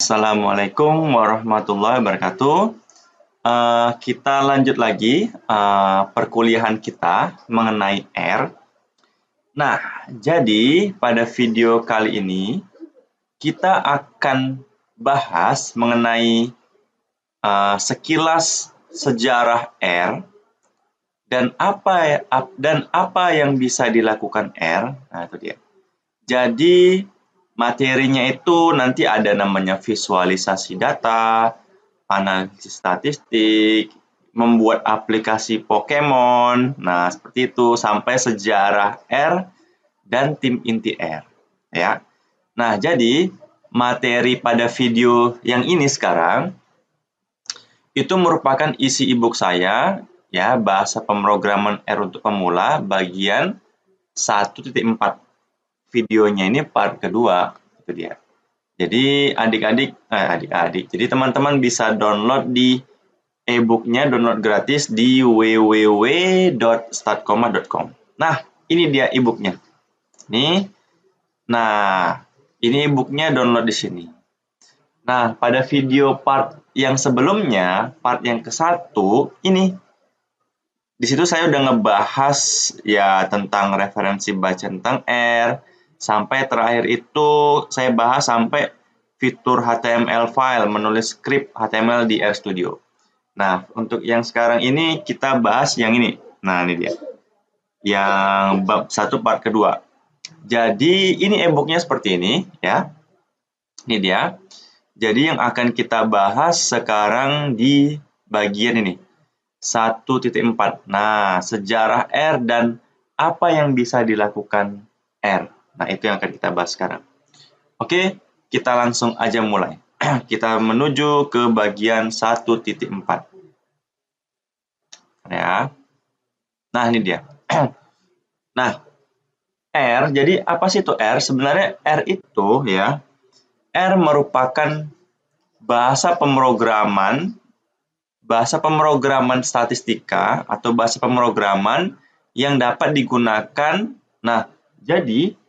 Assalamualaikum warahmatullahi wabarakatuh. Kita lanjut lagi perkuliahan kita mengenai R. Nah, jadi pada video kali ini kita akan bahas mengenai sekilas sejarah R dan apa yang bisa dilakukan R. Nah, itu dia. Jadi materinya itu nanti ada namanya visualisasi data, analisis statistik, membuat aplikasi Pokemon, nah seperti itu, sampai sejarah R dan tim inti R. Ya. Nah, jadi materi pada video yang ini sekarang itu merupakan isi e-book saya, ya, bahasa pemrograman R untuk pemula bagian 1.4. Videonya ini part kedua, itu dia. Jadi jadi teman-teman bisa download di e-booknya, download gratis di www.startcomma.com. Nah, ini dia e-booknya. Nih, nah ini e-booknya download di sini. Nah, pada video part yang sebelumnya, part yang ke-1 ini, di situ saya udah ngebahas ya tentang referensi baca tentang R. Sampai terakhir itu saya bahas sampai fitur HTML file, menulis script HTML di RStudio. Nah, untuk yang sekarang ini kita bahas yang ini. Nah, ini dia. Yang bab 1 part kedua. Jadi, ini e-booknya seperti ini, ya. Ini dia. Jadi, yang akan kita bahas sekarang di bagian ini. 1.4. Nah, sejarah R dan apa yang bisa dilakukan R. Nah, itu yang akan kita bahas sekarang. Oke, kita langsung aja mulai. Kita menuju ke bagian 1.4. Ya. Nah, ini dia. Nah, R, jadi apa sih itu R? Sebenarnya R itu ya, R merupakan bahasa pemrograman statistika atau bahasa pemrograman yang dapat digunakan. Nah, jadi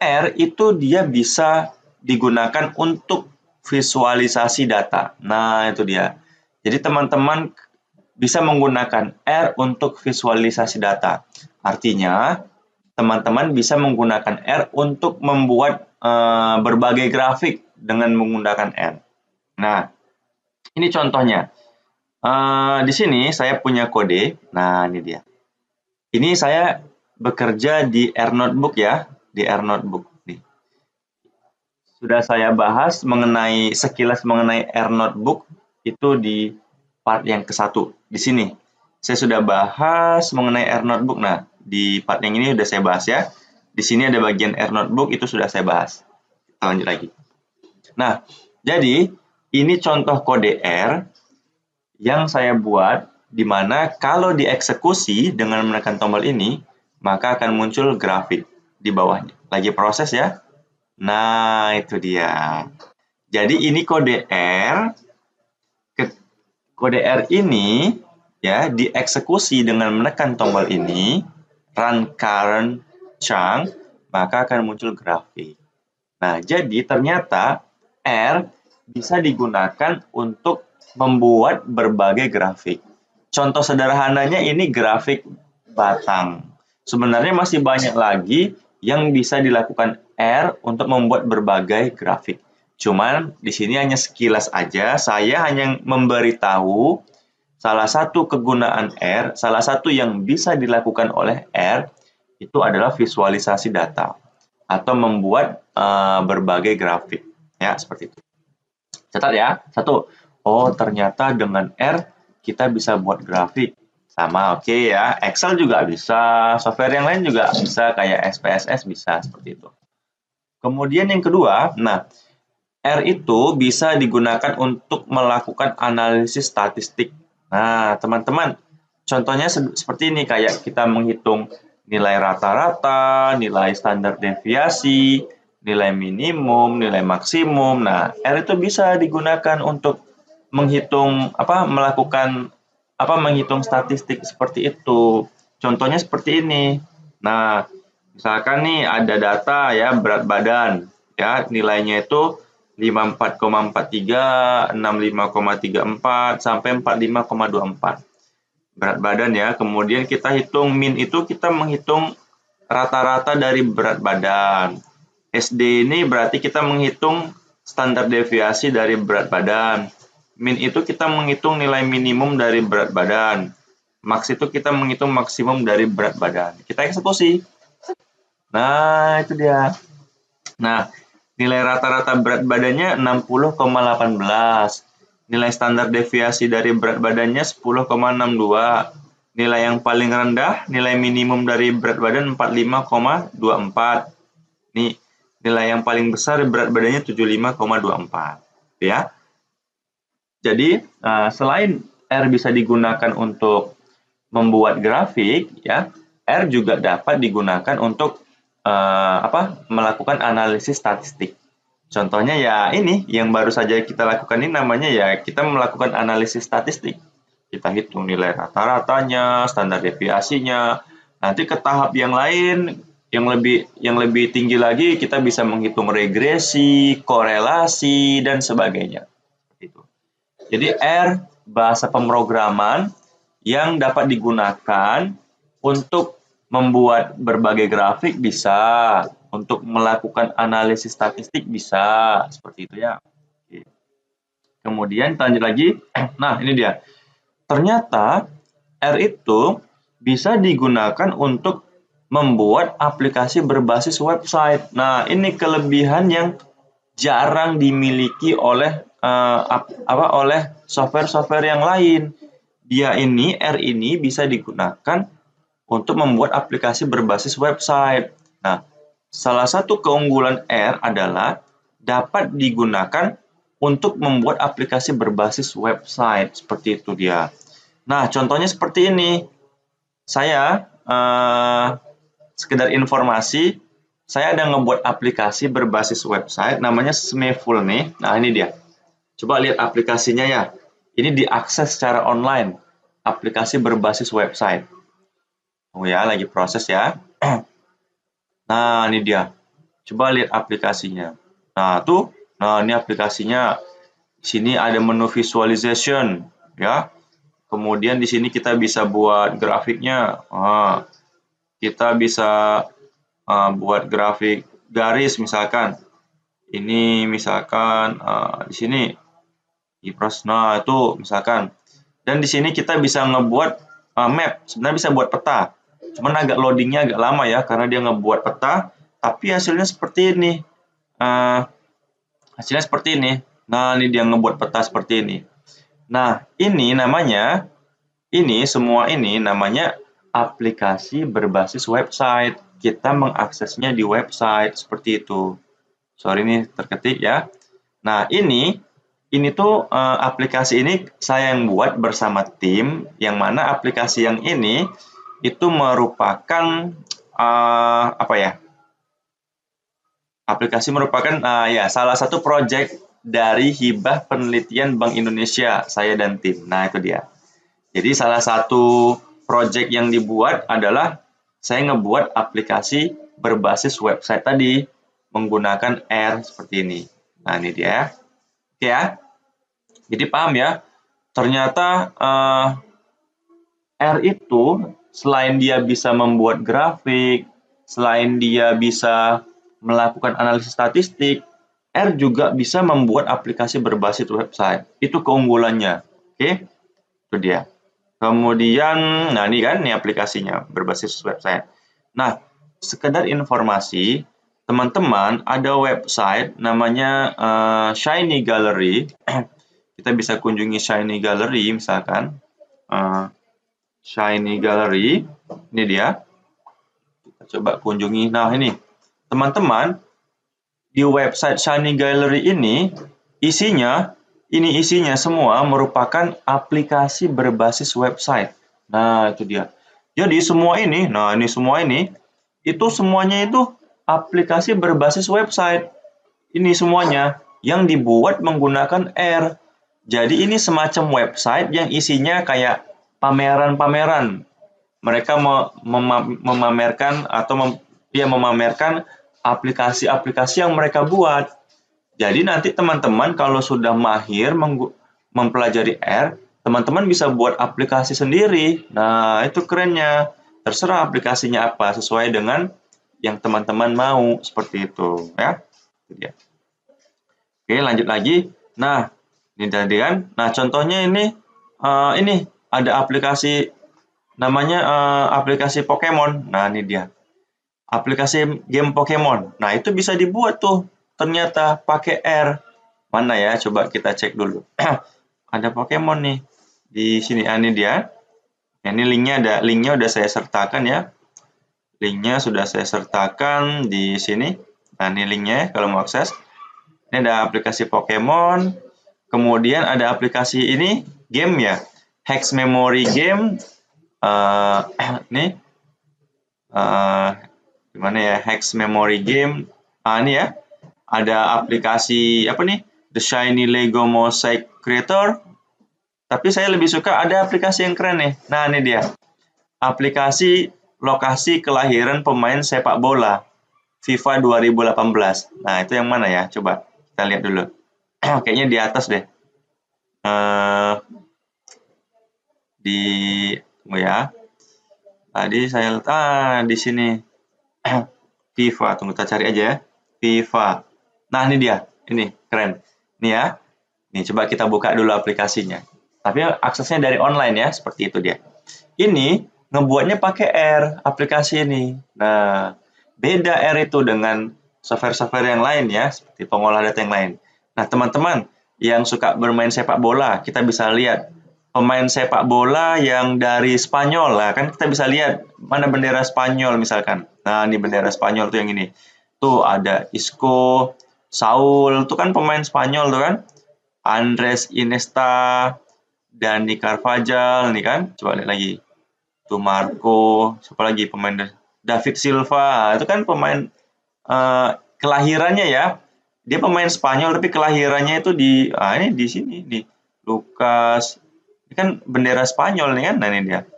R itu dia bisa digunakan untuk visualisasi data. Nah, itu dia. Jadi teman-teman bisa menggunakan R untuk visualisasi data. Artinya, teman-teman bisa menggunakan R untuk membuat berbagai grafik dengan menggunakan R. Nah, ini contohnya. Di sini saya punya kode. Nah, ini dia. Ini saya bekerja di R Notebook ya, di R Notebook. Nih. Sudah saya bahas sekilas mengenai R Notebook itu di part yang ke-1 di sini. Saya sudah bahas mengenai R Notebook. Nah, di part yang ini sudah saya bahas ya. Di sini ada bagian R Notebook, itu sudah saya bahas. Kita lanjut lagi. Nah, jadi ini contoh kode R yang saya buat, di mana kalau dieksekusi dengan menekan tombol ini, maka akan muncul grafik di bawahnya. Lagi proses ya. Nah, itu dia. Jadi ini kode R. Kode R ini ya dieksekusi dengan menekan tombol ini, run current chunk, maka akan muncul grafik. Nah, jadi ternyata R bisa digunakan untuk membuat berbagai grafik. Contoh sederhananya ini grafik batang. Sebenarnya masih banyak lagi yang bisa dilakukan R untuk membuat berbagai grafik. Cuman di sini hanya sekilas aja, saya hanya memberitahu salah satu kegunaan R, salah satu yang bisa dilakukan oleh R itu adalah visualisasi data atau membuat berbagai grafik. Ya, seperti itu. Catat ya. 1. Oh, ternyata dengan R kita bisa buat grafik. Sama, oke ya. Excel juga bisa, software yang lain juga bisa, kayak SPSS bisa, seperti itu. Kemudian yang kedua, nah, R itu bisa digunakan untuk melakukan analisis statistik. Nah, teman-teman, contohnya seperti ini, kayak kita menghitung nilai rata-rata, nilai standar deviasi, nilai minimum, nilai maksimum. Nah, R itu bisa digunakan untuk menghitung menghitung statistik seperti itu. Contohnya seperti ini. Nah, misalkan nih ada data ya berat badan ya, nilainya itu 54,43, 65,34 sampai 45,24 berat badan ya. Kemudian kita hitung min itu, kita menghitung rata-rata dari berat badan. SD ini berarti kita menghitung standar deviasi dari berat badan. Min itu kita menghitung nilai minimum dari berat badan. Max itu kita menghitung maksimum dari berat badan. Kita eksekusi. Nah, itu dia. Nah, nilai rata-rata berat badannya 60,18. Nilai standar deviasi dari berat badannya 10,62. Nilai yang paling rendah, nilai minimum dari berat badan 45,24. Nih, nilai yang paling besar berat badannya 75,24. Ya. Jadi, selain R bisa digunakan untuk membuat grafik, ya, R juga dapat digunakan untuk melakukan analisis statistik. Contohnya ya ini yang baru saja kita lakukan ini namanya ya kita melakukan analisis statistik. Kita hitung nilai rata-ratanya, standar deviasinya. Nanti ke tahap yang lain yang lebih tinggi lagi kita bisa menghitung regresi, korelasi dan sebagainya. Itu. Jadi R bahasa pemrograman yang dapat digunakan untuk membuat berbagai grafik bisa, untuk melakukan analisis statistik bisa, seperti itu ya. Oke. Kemudian kita lanjut lagi. Nah, ini dia. Ternyata R itu bisa digunakan untuk membuat aplikasi berbasis website. Nah, ini kelebihan yang jarang dimiliki oleh oleh software-software yang lain. R ini bisa digunakan untuk membuat aplikasi berbasis website. Nah, salah satu keunggulan R adalah dapat digunakan untuk membuat aplikasi berbasis website. Seperti itu dia. Nah, contohnya seperti ini. Saya, sekedar informasi, saya ada ngebuat aplikasi berbasis website, namanya Smeful nih. Nah, ini dia. Coba lihat aplikasinya ya. Ini diakses secara online. Aplikasi berbasis website. Oh ya, lagi proses ya. Nah, ini dia. Coba lihat aplikasinya. Nah, tuh. Nah, ini aplikasinya. Di sini ada menu visualization, ya. Kemudian di sini kita bisa buat grafiknya. Kita bisa buat grafik garis misalkan. Ini misalkan di sini. Nah, itu misalkan. Dan di sini kita bisa ngebuat map. Sebenarnya bisa buat peta. Cuman agak loadingnya agak lama ya, karena dia ngebuat peta, tapi hasilnya seperti ini. Hasilnya seperti ini. Nah, ini dia ngebuat peta seperti ini. Nah, semua ini namanya aplikasi berbasis website. Kita mengaksesnya di website, seperti itu. Sorry ini terketik ya. Nah, ini tuh aplikasi ini saya yang buat bersama tim, yang mana aplikasi yang ini itu merupakan aplikasi merupakan salah satu proyek dari hibah penelitian Bank Indonesia, saya dan tim. Nah, itu dia. Jadi salah satu proyek yang dibuat adalah saya ngebuat aplikasi berbasis website tadi menggunakan R seperti ini. Nah, ini dia. Oke ya. Jadi paham ya. Ternyata R itu selain dia bisa membuat grafik, selain dia bisa melakukan analisis statistik, R juga bisa membuat aplikasi berbasis website. Itu keunggulannya. Oke, itu dia. Kemudian, nah ini kan, ini aplikasinya berbasis website. Nah, sekedar informasi, teman-teman ada website namanya Shiny Gallery. Kita bisa kunjungi Shiny Gallery misalkan. Shiny Gallery, ini dia. Kita coba kunjungi. Nah, ini teman-teman di website Shiny Gallery ini isinya semua merupakan aplikasi berbasis website. Nah, itu dia. Jadi semua ini, itu semuanya itu aplikasi berbasis website. Ini semuanya yang dibuat menggunakan R. Jadi ini semacam website yang isinya kayak pameran-pameran. Mereka memamerkan atau memamerkan aplikasi-aplikasi yang mereka buat. Jadi nanti teman-teman kalau sudah mahir mempelajari R, teman-teman bisa buat aplikasi sendiri. Nah, itu kerennya. Terserah aplikasinya apa, sesuai dengan yang teman-teman mau, seperti itu, ya. Itu dia. Oke, lanjut lagi. Nah, ini tadi kan. Nah, contohnya ini ada aplikasi namanya aplikasi Pokemon. Nah, ini dia. Aplikasi game Pokemon. Nah, itu bisa dibuat tuh. Ternyata pakai R. Mana ya? Coba kita cek dulu. Ada Pokemon nih. Di sini, ini dia. Nah, ini linknya udah saya sertakan ya. Linknya sudah saya sertakan di sini. Nah, ini linknya kalau mau akses. Ini ada aplikasi Pokemon. Kemudian ada aplikasi ini game ya. Hex Memory Game. Nih. Gimana ya? Hex Memory Game. Ini ya. Ada aplikasi apa nih? The Shiny Lego Mosaic Creator. Tapi saya lebih suka ada aplikasi yang keren nih. Nah, ini dia. Aplikasi lokasi kelahiran pemain sepak bola FIFA 2018. Nah, itu yang mana ya? Coba kita lihat dulu. Kayaknya di atas deh. Tunggu ya. Tadi saya lihat di sini. FIFA. Tunggu kita cari aja ya. FIFA. Nah, ini dia. Ini keren. Ini ya. Nih, coba kita buka dulu aplikasinya. Tapi aksesnya dari online ya, seperti itu dia. Ini ngebuatnya pakai R, aplikasi ini. Nah, beda R itu dengan software-software yang lain ya, seperti pengolah data yang lain. Nah, teman-teman yang suka bermain sepak bola, kita bisa lihat pemain sepak bola yang dari Spanyol. Nah, kan kita bisa lihat mana bendera Spanyol misalkan. Nah, ini bendera Spanyol tuh yang ini. Tuh ada Isco, Saul, itu kan pemain Spanyol tuh kan. Andres Iniesta, Dani Carvajal nih kan, coba lihat lagi. Tuh Marco, siapa lagi pemain David Silva, itu kan pemain kelahirannya ya. Dia pemain Spanyol tapi kelahirannya itu ini di sini di Lucas. Ini kan bendera Spanyol nih kan, nah ini dia.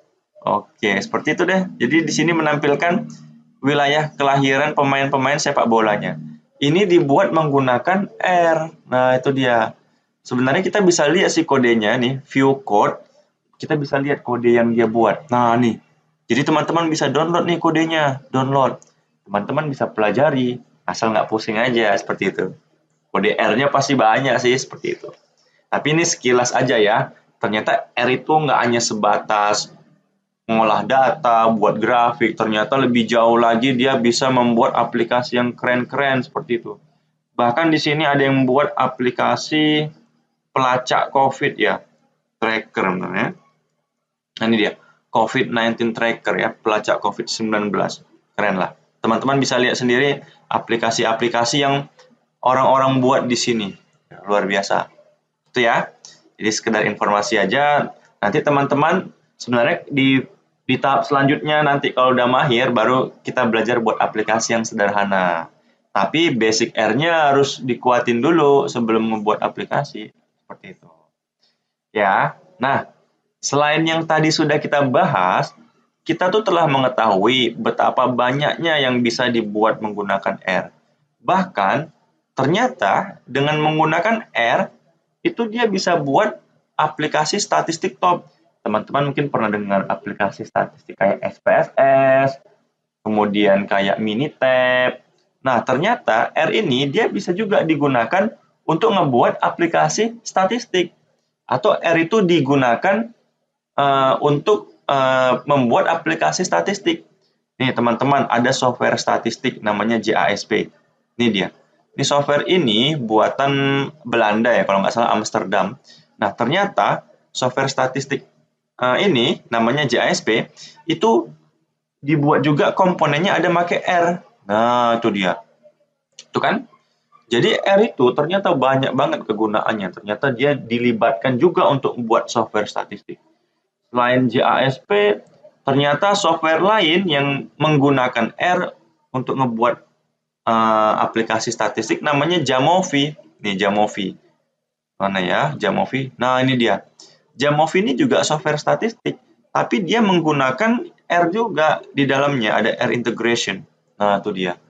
Oke, seperti itu deh. Jadi di sini menampilkan wilayah kelahiran pemain-pemain sepak bolanya. Ini dibuat menggunakan R. Nah, itu dia. Sebenarnya kita bisa lihat sih kodenya nih, view code. Kita bisa lihat kode yang dia buat. Nah, nih. Jadi teman-teman bisa download nih kodenya. Download. Teman-teman bisa pelajari. Asal nggak pusing aja, seperti itu. Kode R-nya pasti banyak sih, seperti itu. Tapi ini sekilas aja ya. Ternyata R itu nggak hanya sebatas mengolah data, buat grafik. Ternyata lebih jauh lagi dia bisa membuat aplikasi yang keren-keren, seperti itu. Bahkan di sini ada yang membuat aplikasi pelacak COVID ya, tracker namanya. Nah, ini dia, COVID-19 tracker ya, pelacak COVID-19. Keren lah. Teman-teman bisa lihat sendiri aplikasi-aplikasi yang orang-orang buat di sini. Luar biasa. Itu ya. Jadi sekedar informasi aja. Nanti teman-teman sebenarnya di tahap selanjutnya nanti kalau udah mahir baru kita belajar buat aplikasi yang sederhana. Tapi basic R-nya harus dikuatin dulu sebelum membuat aplikasi. Seperti itu. Ya. Nah, selain yang tadi sudah kita bahas, kita tuh telah mengetahui betapa banyaknya yang bisa dibuat menggunakan R. Bahkan, ternyata dengan menggunakan R, itu dia bisa buat aplikasi statistik top. Teman-teman mungkin pernah dengar aplikasi statistik kayak SPSS, kemudian kayak Minitab. Nah, ternyata R ini dia bisa juga digunakan untuk ngebuat aplikasi statistik. Atau R itu digunakan untuk membuat aplikasi statistik. Nih teman-teman, ada software statistik namanya JASP. Ini dia. Ini software ini buatan Belanda ya, kalau nggak salah Amsterdam. Nah, ternyata software statistik ini namanya JASP itu dibuat juga komponennya ada pakai R. Nah, itu dia. Itu kan? Jadi R itu ternyata banyak banget kegunaannya. Ternyata dia dilibatkan juga untuk membuat software statistik. Selain JASP, ternyata software lain yang menggunakan R untuk ngebuat aplikasi statistik namanya Jamovi. Nih Jamovi. Mana ya Jamovi? Nah, ini dia. Jamovi ini juga software statistik, tapi dia menggunakan R juga di dalamnya, ada R integration. Nah, itu dia.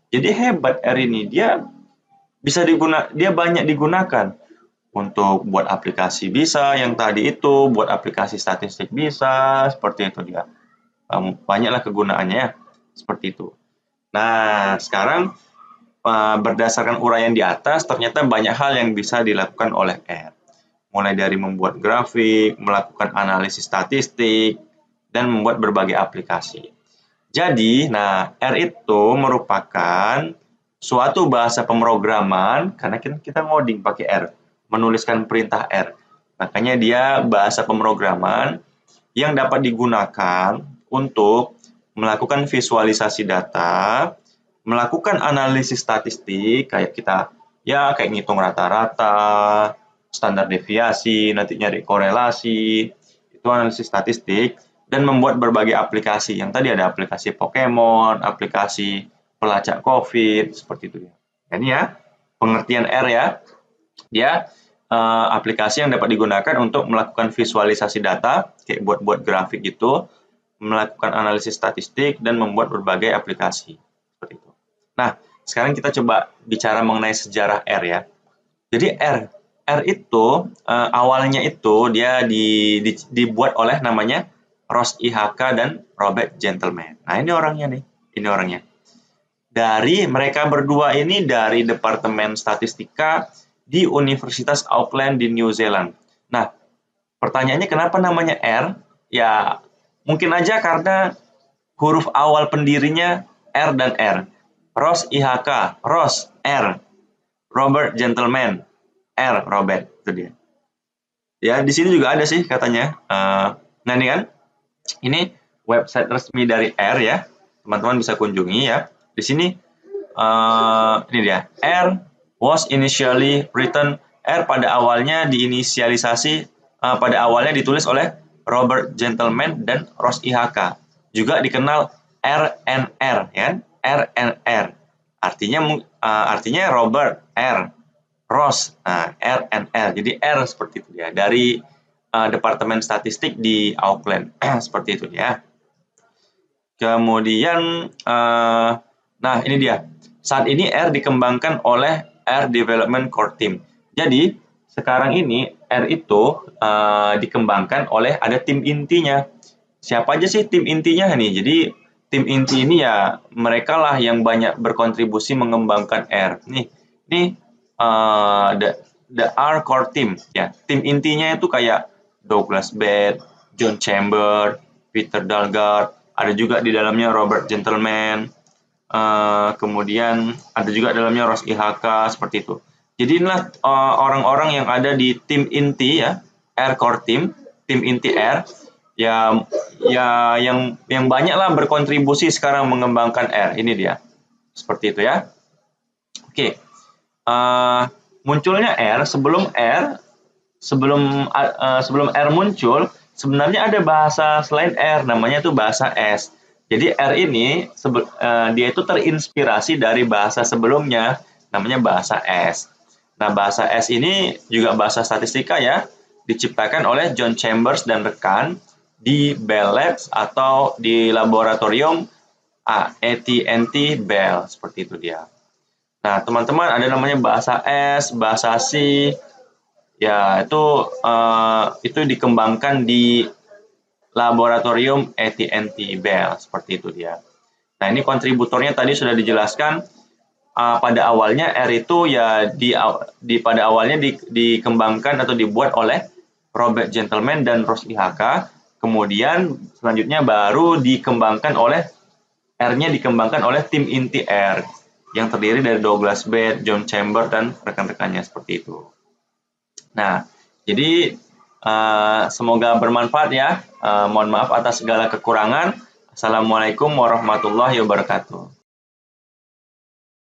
Jadi hebat R ini, dia dia banyak digunakan untuk buat aplikasi bisa, yang tadi itu buat aplikasi statistik bisa, seperti itu dia. Banyaklah kegunaannya ya, seperti itu. Nah, sekarang berdasarkan uraian di atas, ternyata banyak hal yang bisa dilakukan oleh R. Mulai dari membuat grafik, melakukan analisis statistik, dan membuat berbagai aplikasi. Jadi, nah, R itu merupakan suatu bahasa pemrograman, karena kita ngoding pakai R, menuliskan perintah R. Makanya dia bahasa pemrograman yang dapat digunakan untuk melakukan visualisasi data, melakukan analisis statistik, kayak kayak ngitung rata-rata, standar deviasi, nanti nyari korelasi, itu analisis statistik, dan membuat berbagai aplikasi. Yang tadi ada aplikasi Pokemon, aplikasi pelacak COVID, seperti itu ya. Ini ya, pengertian R ya. Dia aplikasi yang dapat digunakan untuk melakukan visualisasi data, kayak buat grafik gitu, melakukan analisis statistik, dan membuat berbagai aplikasi. Seperti itu. Nah, sekarang kita coba bicara mengenai sejarah R ya. Jadi R itu awalnya itu dia dibuat oleh namanya Ross IHK dan Robert Gentleman. Nah, ini orangnya nih. Ini orangnya. Mereka berdua ini dari Departemen Statistika di Universitas Auckland di New Zealand. Nah, pertanyaannya kenapa namanya R? Ya, mungkin aja karena huruf awal pendirinya R dan R. Ross IHK, Ross, R. Robert Gentleman, R. Robert, itu dia. Ya, di sini juga ada sih katanya. Nah, ini kan, ini website resmi dari R ya. Teman-teman bisa kunjungi ya. Di sini, ini dia. R was initially written. R pada awalnya diinisialisasi, pada awalnya ditulis oleh Robert Gentleman dan Ross IHK. Juga dikenal RNR, ya. RNR. Artinya Robert R. Ross, RNR. Jadi R seperti itu ya. Dari Departemen Statistik di Auckland. Seperti itu ya. Kemudian, nah ini dia. Saat ini R dikembangkan oleh R Development Core Team. Jadi, sekarang ini R itu dikembangkan oleh ada tim intinya. Siapa aja sih tim intinya nih? Jadi, tim inti ini ya mereka lah yang banyak berkontribusi mengembangkan R. Nih the R Core Team ya. Tim intinya itu kayak Douglas Baird, John Chambers, Peter Dalgaard, ada juga di dalamnya Robert Gentleman, kemudian ada juga dalamnya Ross IHK, seperti itu. Jadi inilah orang-orang yang ada di tim inti ya, R Core Team, tim inti R, ya yang banyak lah berkontribusi sekarang mengembangkan R. Ini dia, seperti itu ya. Oke, munculnya R sebelum R muncul, sebenarnya ada bahasa selain R, namanya itu bahasa S. Jadi R ini dia itu terinspirasi dari bahasa sebelumnya, namanya bahasa S. Nah, bahasa S ini juga bahasa statistika ya, diciptakan oleh John Chambers dan rekan di Bell Labs atau di laboratorium AT&T Bell, seperti itu dia. Nah, teman-teman, ada namanya bahasa S, bahasa C. Ya, itu dikembangkan di laboratorium AT&T Bell, seperti itu dia. Nah, ini kontributornya tadi sudah dijelaskan. Pada awalnya R itu ya pada awalnya dikembangkan atau dibuat oleh Robert Gentleman dan Ross IHK. Kemudian selanjutnya baru R-nya dikembangkan oleh tim inti R yang terdiri dari Douglas Baird, John Chambers, dan rekan-rekannya, seperti itu. Nah, jadi semoga bermanfaat ya. Mohon maaf atas segala kekurangan. Assalamualaikum warahmatullahi wabarakatuh.